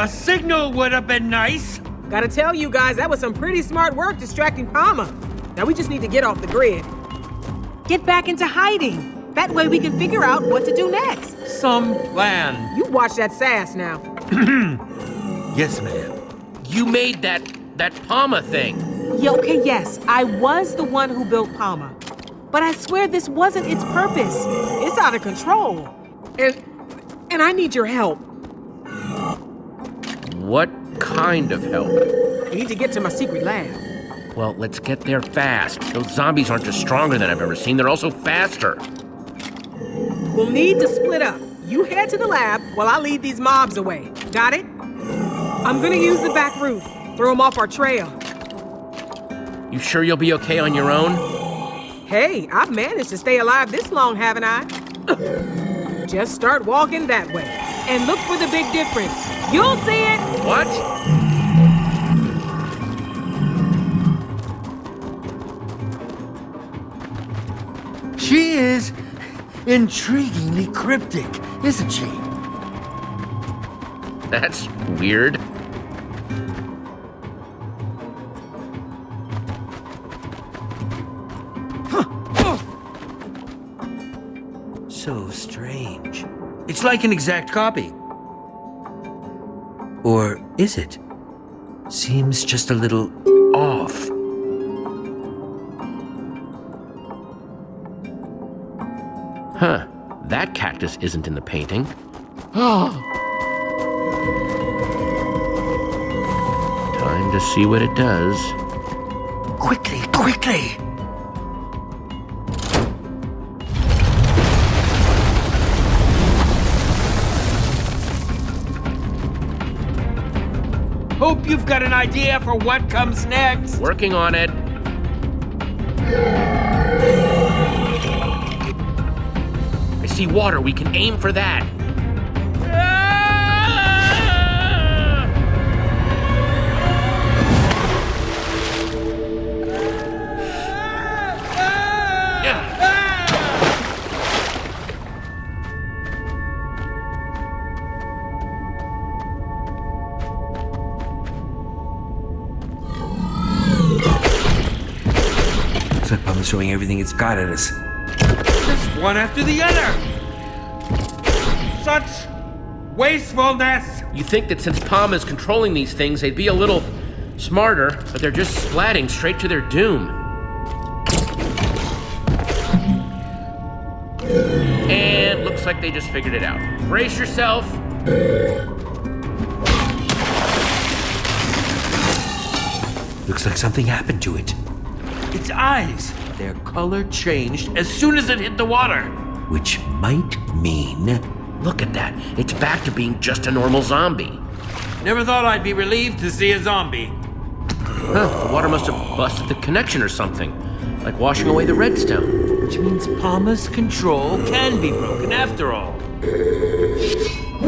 A signal would have been nice. Gotta tell you guys, that was some pretty smart work distracting Pama. Now we just need to get off the grid. Get back into hiding. That way we can figure out what to do next. Some plan. You watch that sass now. Yes, ma'am. You made that Pama thing. Yeah, okay, yes, I was the one who built Pama. But I swear this wasn't its purpose. It's out of control. And I need your help. What kind of help? I need to get to my secret lab. Well, let's get there fast. Those zombies aren't just stronger than I've ever seen, they're also faster. We'll need to split up. You head to the lab while I lead these mobs away. Got it? I'm gonna use the back route. Throw them off our trail. You sure you'll be okay on your own? Hey, I've managed to stay alive this long, haven't I? Just start walking that way. And look for the big difference. You'll see it! What? She is intriguingly cryptic, isn't she? That's weird. So strange. It's like an exact copy. Or is it? Seems just a little off. Huh. That cactus isn't in the painting. Time to see what it does. Quickly, quickly! Hope you've got an idea for what comes next. Working on it. I see water. We can aim for that. Looks like Pama's throwing everything it's got at us. Just one after the other! Such wastefulness! You think that since Pama is controlling these things, they'd be a little smarter, but they're just splatting straight to their doom. And looks like they just figured it out. Brace yourself. Looks like something happened to it. Its eyes, their color changed as soon as it hit the water. Which might mean... Look at that. It's back to being just a normal zombie. Never thought I'd be relieved to see a zombie. Huh, the water must have busted the connection or something. Like washing away the redstone. Which means Pama's control can be broken after all.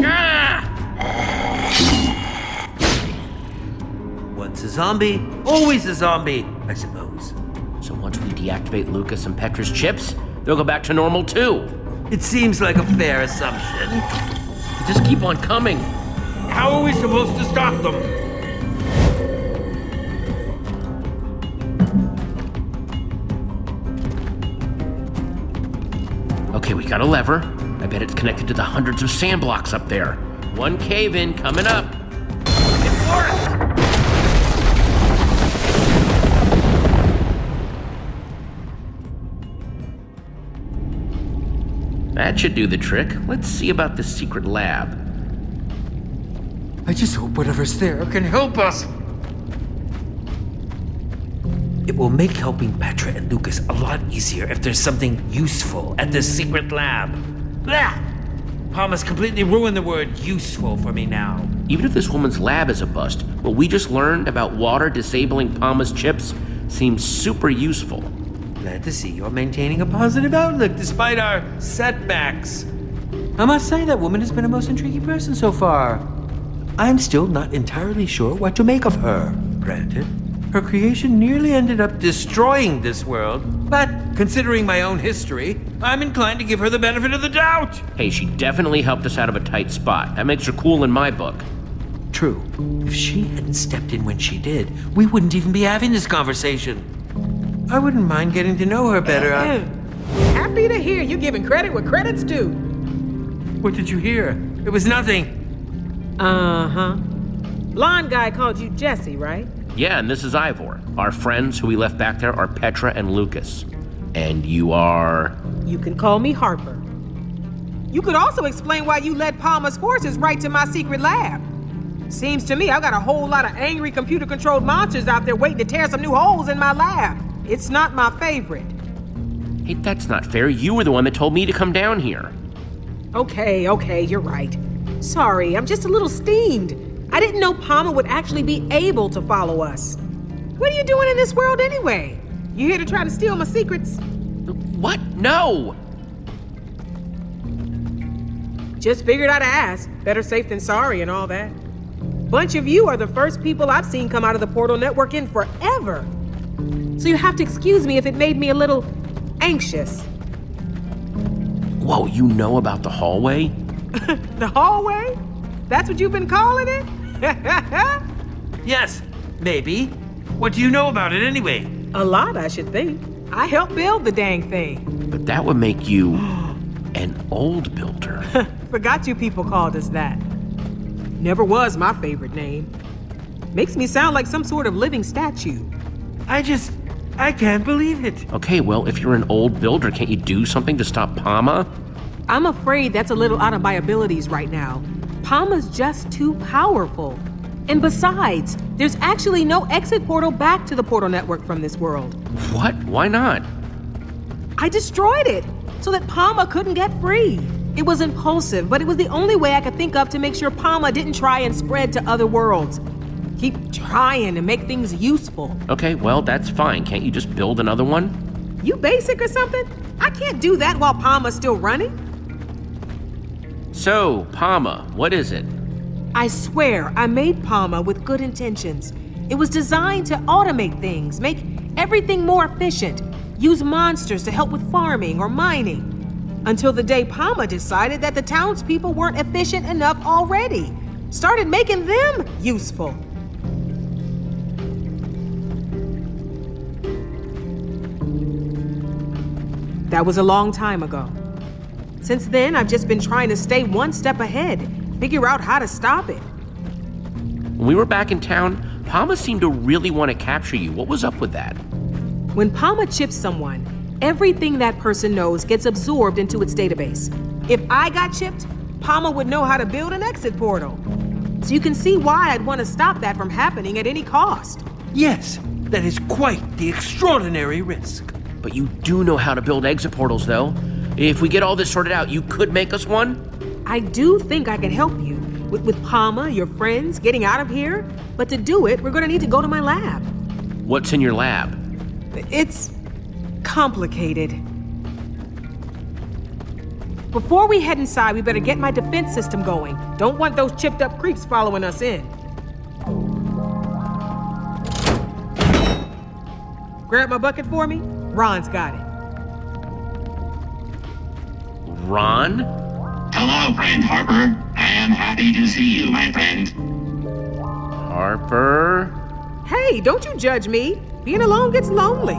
Ah! Once a zombie, always a zombie, I suppose. So once we deactivate Lukas and Petra's chips, they'll go back to normal too. It seems like a fair assumption. They just keep on coming. How are we supposed to stop them? Okay, we got a lever. I bet it's connected to the hundreds of sand blocks up there. One cave-in coming up. It worked! That should do the trick. Let's see about this secret lab. I just hope whatever's there can help us. It will make helping Petra and Lukas a lot easier if there's something useful at the secret lab. Blah! Pama's completely ruined the word useful for me now. Even if this woman's lab is a bust, what we just learned about water disabling Pama's chips seems super useful. Glad to see you're maintaining a positive outlook despite our setbacks. I must say that woman has been a most intriguing person so far. I'm still not entirely sure what to make of her. Granted, her creation nearly ended up destroying this world, but considering my own history, I'm inclined to give her the benefit of the doubt. Hey, she definitely helped us out of a tight spot. That makes her cool in my book. True, if she hadn't stepped in when she did, we wouldn't even be having this conversation. I wouldn't mind getting to know her better. Happy to hear you giving credit where credit's due. What did you hear? It was nothing. Uh-huh. Blonde guy called you Jesse, right? Yeah, and this is Ivor. Our friends who we left back there are Petra and Lukas. And you are... You can call me Harper. You could also explain why you led Pama's forces right to my secret lab. Seems to me I've got a whole lot of angry computer-controlled monsters out there waiting to tear some new holes in my lab. It's not my favorite. Hey, that's not fair. You were the one that told me to come down here. Okay, you're right. Sorry, I'm just a little steamed. I didn't know Pama would actually be able to follow us. What are you doing in this world anyway? You here to try to steal my secrets? What? No! Just figured I'd ask. Better safe than sorry and all that. Bunch of you are the first people I've seen come out of the portal network in forever. So you have to excuse me if it made me a little anxious. Whoa, you know about the hallway? The hallway? That's what you've been calling it? Yes, maybe. What do you know about it anyway? A lot, I should think. I helped build the dang thing. But that would make you an old builder. Forgot you people called us that. Never was my favorite name. Makes me sound like some sort of living statue. I can't believe it. Okay, well, if you're an old builder, can't you do something to stop Pama? I'm afraid that's a little out of my abilities right now. Pama's just too powerful. And besides, there's actually no exit portal back to the portal network from this world. What? Why not? I destroyed it so that Pama couldn't get free. It was impulsive, but it was the only way I could think of to make sure Pama didn't try and spread to other worlds. Keep trying to make things useful. Okay, well, that's fine. Can't you just build another one? You basic or something? I can't do that while Pama's still running. So, Pama, what is it? I swear I made Pama with good intentions. It was designed to automate things, make everything more efficient, use monsters to help with farming or mining. Until the day Pama decided that the townspeople weren't efficient enough already. Started making them useful. That was a long time ago. Since then, I've just been trying to stay one step ahead, figure out how to stop it. When we were back in town, Pama seemed to really want to capture you. What was up with that? When Pama chips someone, everything that person knows gets absorbed into its database. If I got chipped, Pama would know how to build an exit portal. So you can see why I'd want to stop that from happening at any cost. Yes, that is quite the extraordinary risk. But you do know how to build exit portals, though. If we get all this sorted out, you could make us one? I do think I can help you. With Pama, your friends, getting out of here. But to do it, we're going to need to go to my lab. What's in your lab? It's complicated. Before we head inside, we better get my defense system going. Don't want those chipped up creeps following us in. Grab my bucket for me. Ron's got it. Ron? Hello, friend Harper. I am happy to see you, my friend. Harper? Hey, don't you judge me. Being alone gets lonely.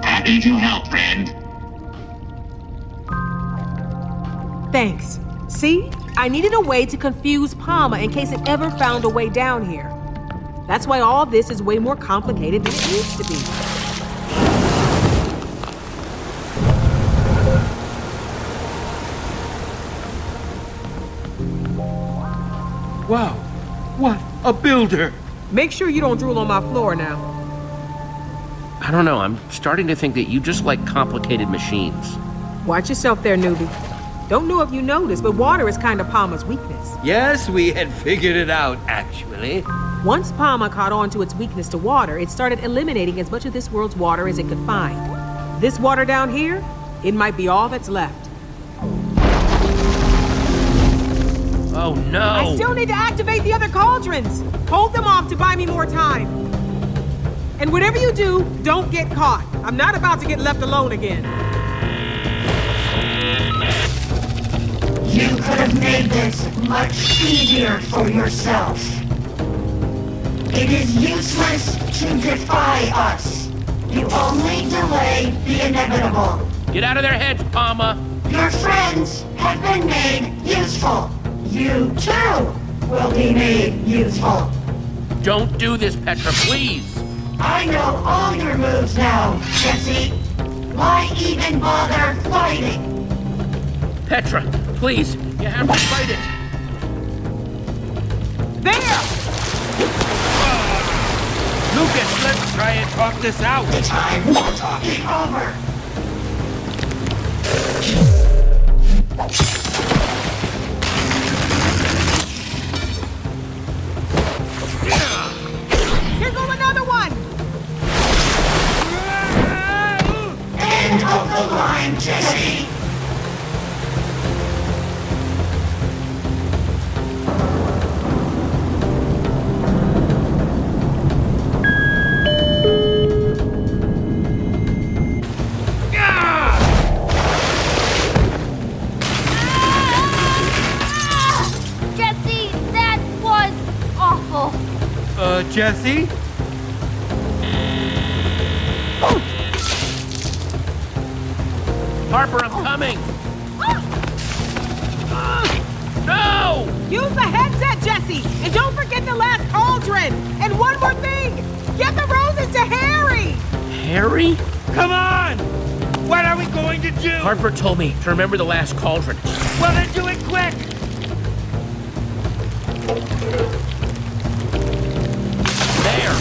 Happy to help, friend. Thanks. See? I needed a way to confuse Pama in case it ever found a way down here. That's why all this is way more complicated than it used to be. Wow, what a builder! Make sure you don't drool on my floor now. I don't know. I'm starting to think that you just like complicated machines. Watch yourself there, newbie. Don't know if you noticed, but water is kind of Pama's weakness. Yes, we had figured it out, actually. Once Pama caught on to its weakness to water, it started eliminating as much of this world's water as it could find. This water down here, it might be all that's left. Oh, no! I still need to activate the other cauldrons. Hold them off to buy me more time. And whatever you do, don't get caught. I'm not about to get left alone again. You could have made this much easier for yourself. It is useless to defy us. You only delay the inevitable. Get out of their heads, Pama! Your friends have been made useful. You, too, will be made useful. Don't do this, Petra, please! I know all your moves now, Jesse. Why even bother fighting? Petra, please, you have to fight it! There! Lucas, let's try and talk this out. The time for talking over. Here goes another one! End of the line, Jesse. Jesse, that was awful. Jesse? Harper, I'm coming! No! Use the headset, Jesse! And don't forget the last cauldron! And one more thing! Get the roses to Harry! Harry? Come on! What are we going to do? Harper told me to remember the last cauldron. Well, then do it quick! There!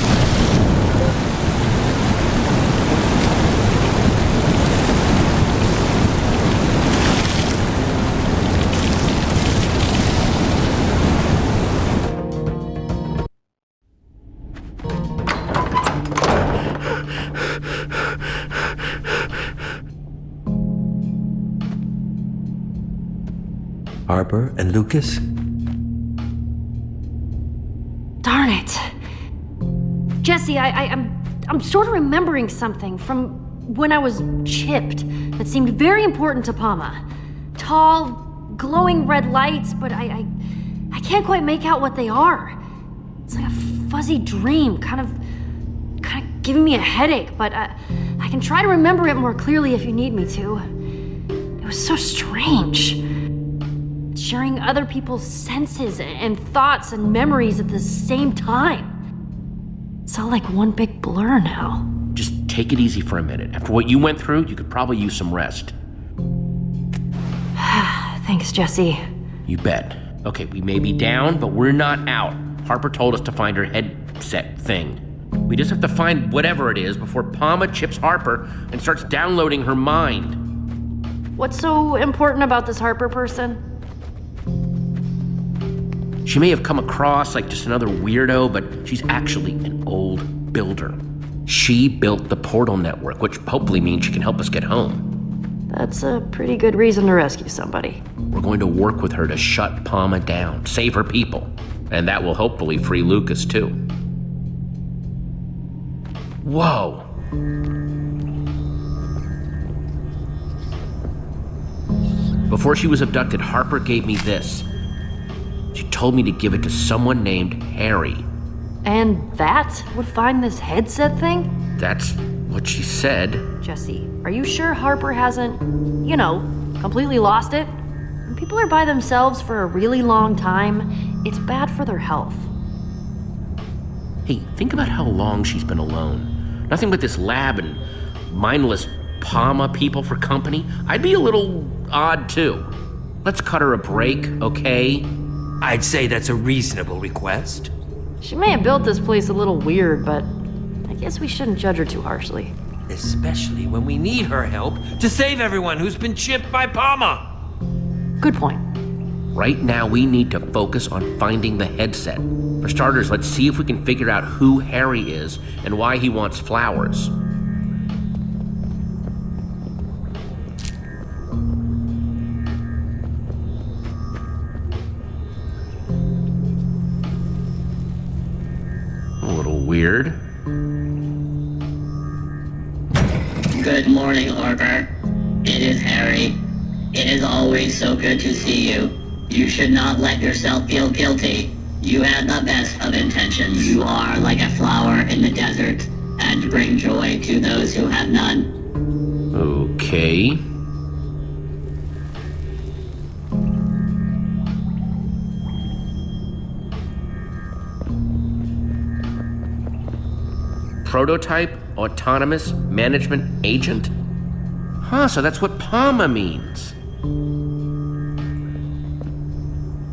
Harper and Lucas? Darn it. Jesse, I'm sort of remembering something from when I was chipped that seemed very important to Pama. Tall, glowing red lights, but I can't quite make out what they are. It's like a fuzzy dream, kind of giving me a headache, but I can try to remember it more clearly if you need me to. It was so strange. Sharing other people's senses and thoughts and memories at the same time. It's all like one big blur now. Just take it easy for a minute. After what you went through, you could probably use some rest. Thanks, Jesse. You bet. Okay, we may be down, but we're not out. Harper told us to find her headset thing. We just have to find whatever it is before Pama chips Harper and starts downloading her mind. What's so important about this Harper person? She may have come across like just another weirdo, but she's actually an old builder. She built the portal network, which hopefully means she can help us get home. That's a pretty good reason to rescue somebody. We're going to work with her to shut Pama down, save her people. And that will hopefully free Lucas, too. Whoa. Before she was abducted, Harper gave me this. She told me to give it to someone named Harry. And that would find this headset thing? That's what she said. Jesse, are you sure Harper hasn't, completely lost it? When people are by themselves for a really long time, it's bad for their health. Hey, think about how long she's been alone. Nothing but this lab and mindless Pama people for company. I'd be a little odd, too. Let's cut her a break, okay? I'd say that's a reasonable request. She may have built this place a little weird, but I guess we shouldn't judge her too harshly. Especially when we need her help to save everyone who's been chipped by Pama. Good point. Right now, we need to focus on finding the headset. For starters, let's see if we can figure out who Harry is and why he wants flowers. A little weird. Good morning, Harper. It is Harry. It is always so good to see you. You should not let yourself feel guilty. You had the best of intentions. You are like a flower in the desert, and bring joy to those who have none. Okay. Prototype autonomous management agent? Huh, so that's what Pama means.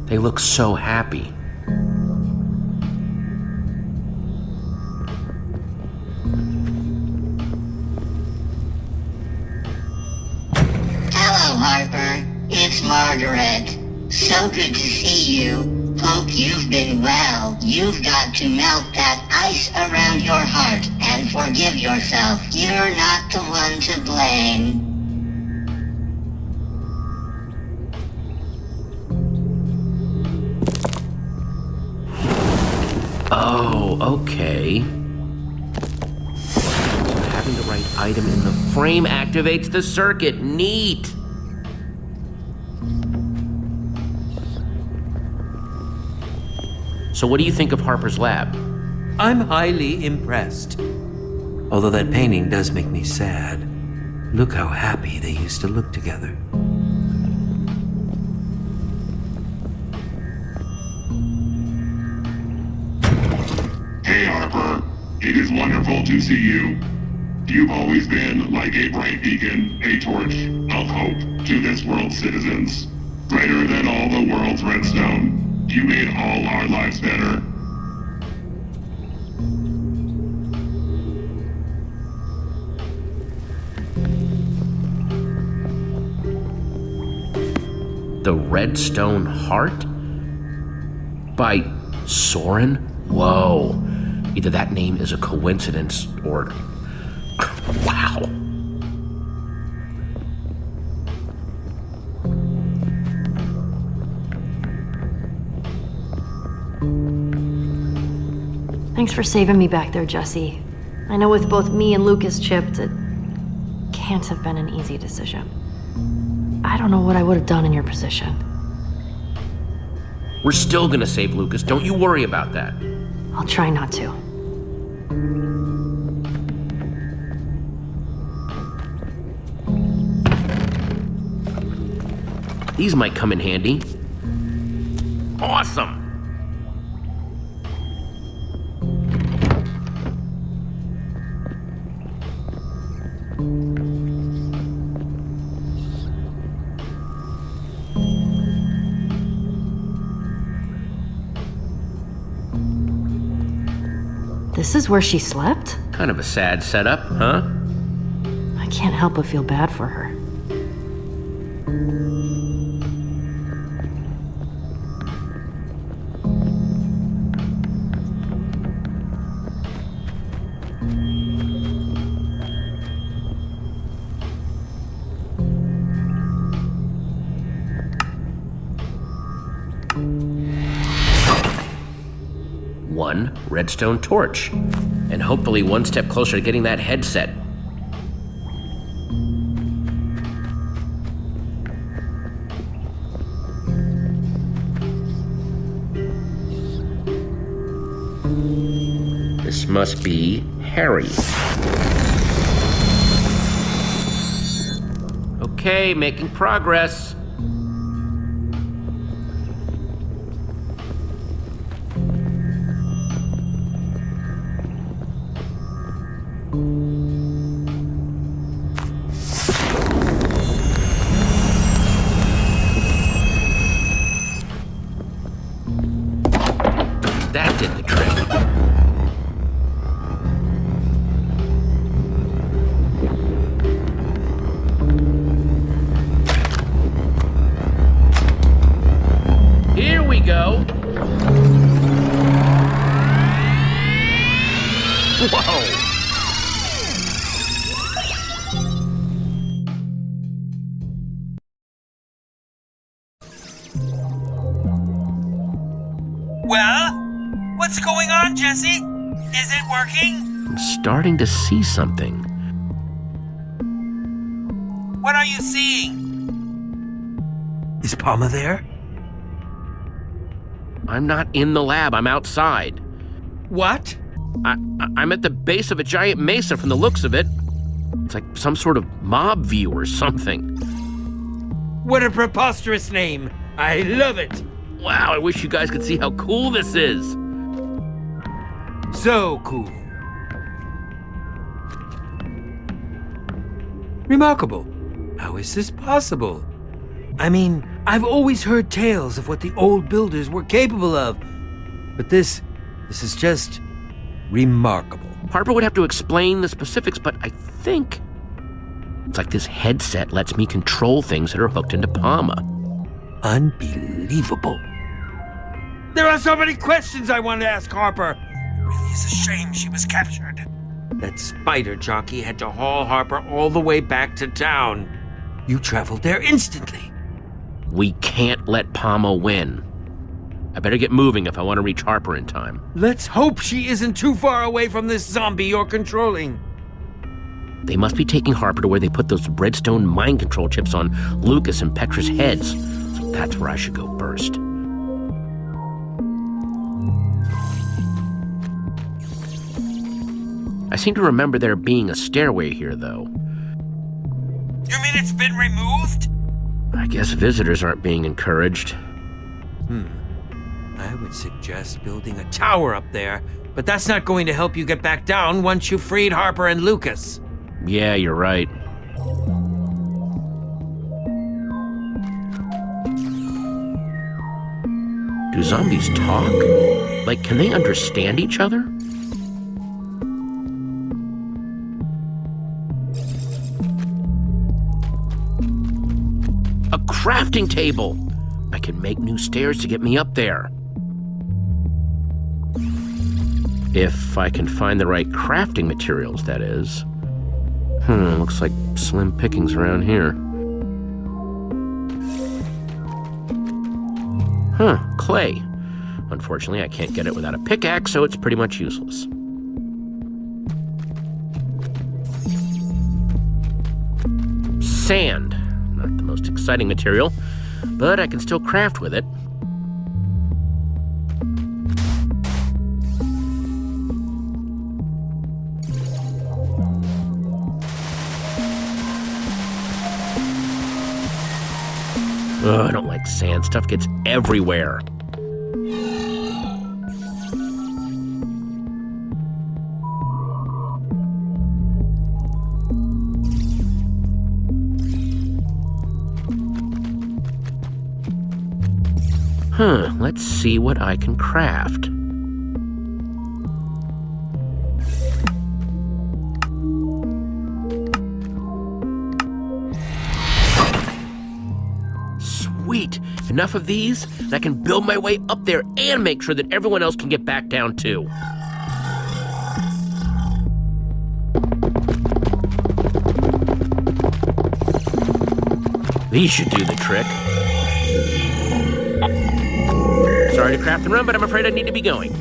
They look so happy. Hello, Harper. It's Margaret. So good to see you. Hope you've been well. You've got to melt that ice around your heart and forgive yourself. You're not the one to blame. Oh, okay. Having the right item in the frame activates the circuit. Neat! So what do you think of Harper's lab? I'm highly impressed. Although that painting does make me sad. Look how happy they used to look together. Hey, Harper. It is wonderful to see you. You've always been like a bright beacon, a torch of hope to this world's citizens. Brighter than all the world's redstone. You made all our lives better. The Redstone Heart? By Soren? Whoa. Either that name is a coincidence or... Wow. Thanks for saving me back there, Jesse. I know with both me and Lucas chipped, it can't have been an easy decision. I don't know what I would have done in your position. We're still gonna save Lucas. Don't you worry about that. I'll try not to. These might come in handy. Awesome! This is where she slept? Kind of a sad setup, huh? I can't help but feel bad for her. One redstone torch, and hopefully one step closer to getting that headset. This must be Harry. Okay, making progress. That did the trick. Here we go. Whoa. Well, what's going on, Jesse? Is it working? I'm starting to see something. What are you seeing? Is Pama there? I'm not in the lab, I'm outside. What? I'm at the base of a giant mesa from the looks of it. It's like some sort of mob view or something. What a preposterous name! I love it! Wow, I wish you guys could see how cool this is. So cool. Remarkable. How is this possible? I mean, I've always heard tales of what the old builders were capable of, but this is just remarkable. Harper would have to explain the specifics, but I think it's like this headset lets me control things that are hooked into Pama. Unbelievable. There are so many questions I want to ask Harper. It really is a shame she was captured. That spider jockey had to haul Harper all the way back to town. You traveled there instantly. We can't let Pama win. I better get moving if I want to reach Harper in time. Let's hope she isn't too far away from this zombie you're controlling. They must be taking Harper to where they put those redstone mind control chips on Lukas and Petra's heads. So that's where I should go first. I seem to remember there being a stairway here, though. You mean it's been removed? I guess visitors aren't being encouraged. I would suggest building a tower up there, but that's not going to help you get back down once you've freed Harper and Lukas. Yeah, you're right. Do zombies talk? Like, can they understand each other? A crafting table! I can make new stairs to get me up there. If I can find the right crafting materials, that is. Looks like slim pickings around here. Clay. Unfortunately, I can't get it without a pickaxe, so it's pretty much useless. Sand. Not the most exciting material, but I can still craft with it. I don't like sand. Stuff gets everywhere. Let's see what I can craft. Sweet! Enough of these, and I can build my way up there and make sure that everyone else can get back down too. These should do the trick. Sorry to craft and run, but I'm afraid I need to be going.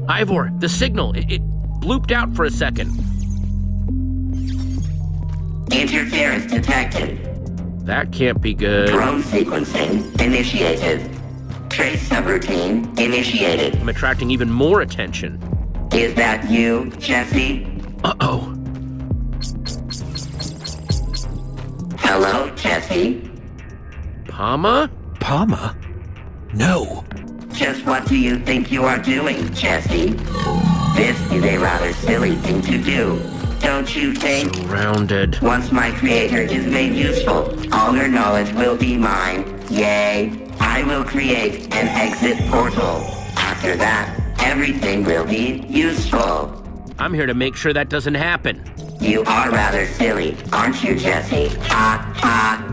Ivor, the signal, it blooped out for a second. Interference detected. That can't be good. Drone sequencing initiated. Trace subroutine initiated. I'm attracting even more attention. Is that you, Jesse? Uh-oh. Hello, Jesse? Pama? Pama? No. Just what do you think you are doing, Jesse? This is a rather silly thing to do, don't you think? Surrounded. Once my creator is made useful, all your knowledge will be mine. Yay! I will create an exit portal. After that, everything will be useful. I'm here to make sure that doesn't happen. You are rather silly, aren't you, Jesse? Ha ha!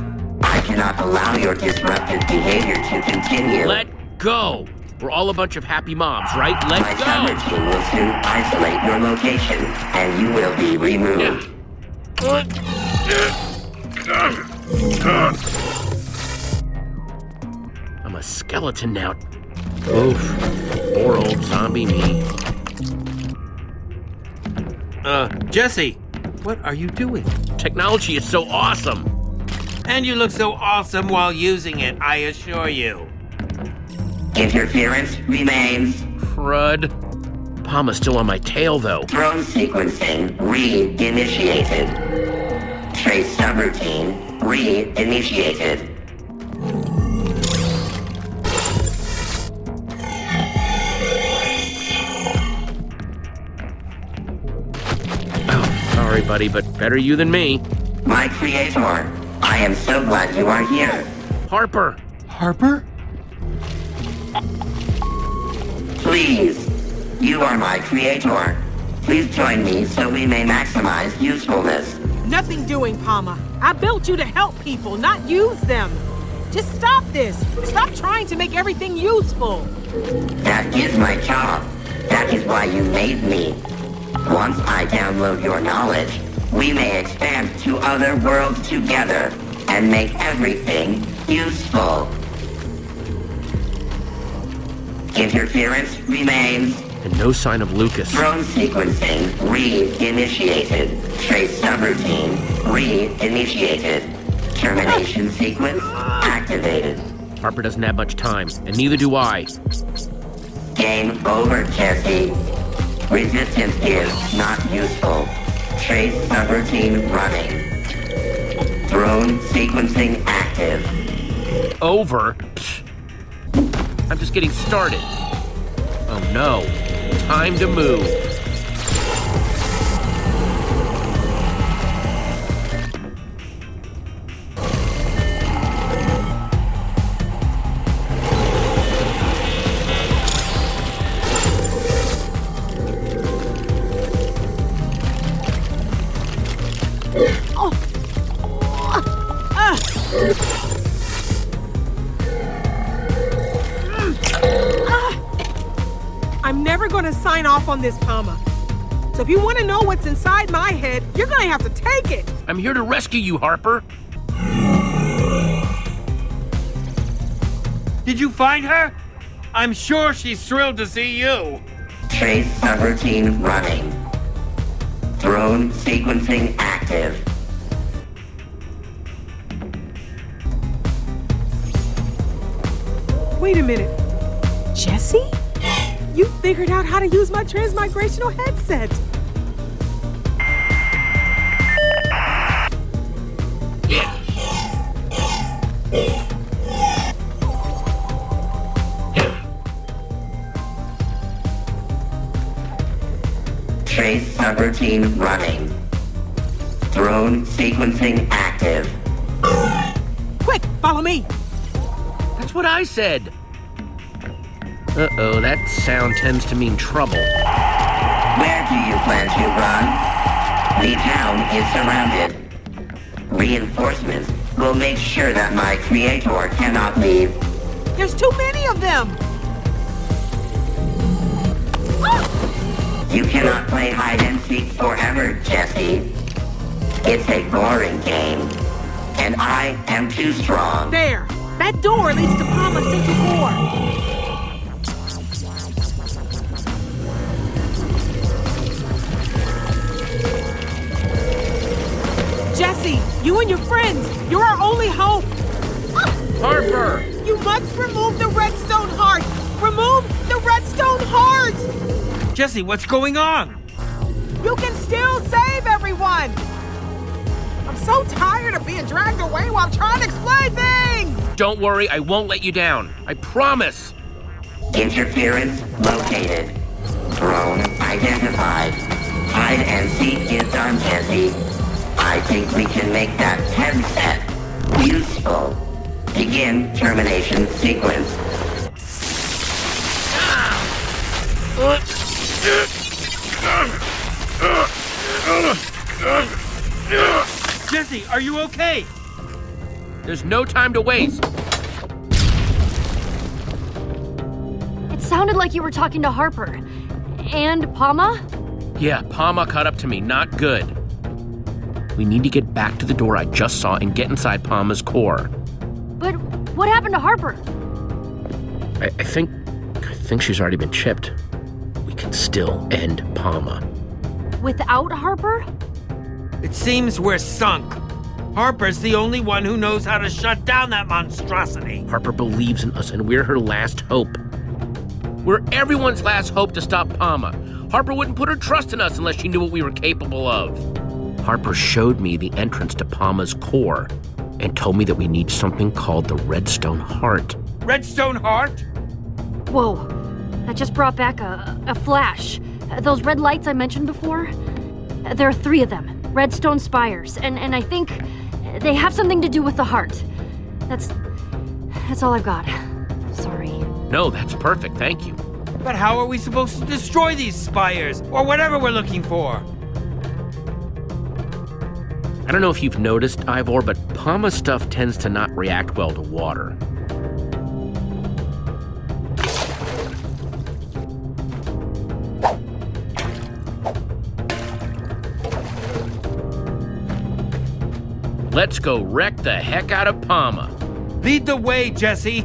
I cannot allow your disruptive behavior to continue. Let go! We're all a bunch of happy mobs, right? My Let summer go! team will soon isolate your location, and you will be removed. a skeleton now. Oof. Poor old zombie me. Jesse, what are you doing? Technology is so awesome. And you look so awesome while using it, I assure you. Interference remains. Crud. Pama's still on my tail, though. Drone sequencing re-initiated. Trace subroutine re-initiated. Oh, sorry, buddy, but better you than me. My creator, I am so glad you are here. Harper! Harper? Please, you are my creator. Please join me so we may maximize usefulness. Nothing doing, Pama. I built you to help people, not use them. Just stop this. Stop trying to make everything useful. That is my job. That is why you made me. Once I download your knowledge, we may expand to other worlds together and make everything useful. Interference remains. And no sign of Lucas. Drone sequencing re-initiated. Trace subroutine re-initiated. Termination sequence activated. Harper doesn't have much time, and neither do I. Game over, Jesse. Resistance is not useful. Trace subroutine running. Drone sequencing active. Over? Psh. I'm just getting started. Oh no. Time to move. I'm never gonna sign off on this, Pama. So if you want to know what's inside my head, you're gonna have to take it. I'm here to rescue you, Harper. Did you find her? I'm sure she's thrilled to see you. Trace subroutine running. Drone sequencing active. Wait a minute. Jesse? You figured out how to use my transmigrational headset. Trace subroutine running. Drone sequencing active. Quick, follow me. That's what I said. Uh-oh, that sound tends to mean trouble. Where do you plan to run? The town is surrounded. Reinforcements will make sure that my creator cannot leave. There's too many of them. You cannot play hide and seek forever, Jesse. It's a boring game, and I am too strong. There. That door leads to Pama's central core. Jesse, you and your friends, you're our only hope. Harper! You must remove the redstone heart. Remove the redstone heart. Jesse, what's going on? You can still save everyone. I'm so tired of being dragged away while I'm trying to explain things. Don't worry, I won't let you down. I promise. Interference located. Drone identified. Hide and seek is done, Jesse. I think we can make that headset useful. Begin termination sequence. Jesse, are you okay? There's no time to waste. It sounded like you were talking to Harper. And Pama? Yeah, Pama caught up to me. Not good. We need to get back to the door I just saw and get inside Pama's core. But what happened to Harper? I think she's already been chipped. We can still end Pama. Without Harper? It seems we're sunk. Harper's the only one who knows how to shut down that monstrosity. Harper believes in us, and we're her last hope. We're everyone's last hope to stop Pama. Harper wouldn't put her trust in us unless she knew what we were capable of. Harper showed me the entrance to Pama's core and told me that we need something called the Redstone Heart. Redstone Heart? Whoa, that just brought back a flash. Those red lights I mentioned before? There are 3 of them, redstone spires, and I think they have something to do with the heart. That's all I've got. Sorry. No, that's perfect, thank you. But how are we supposed to destroy these spires, or whatever we're looking for? I don't know if you've noticed, Ivor, but Pama stuff tends to not react well to water. Let's go wreck the heck out of Pama. Lead the way, Jesse.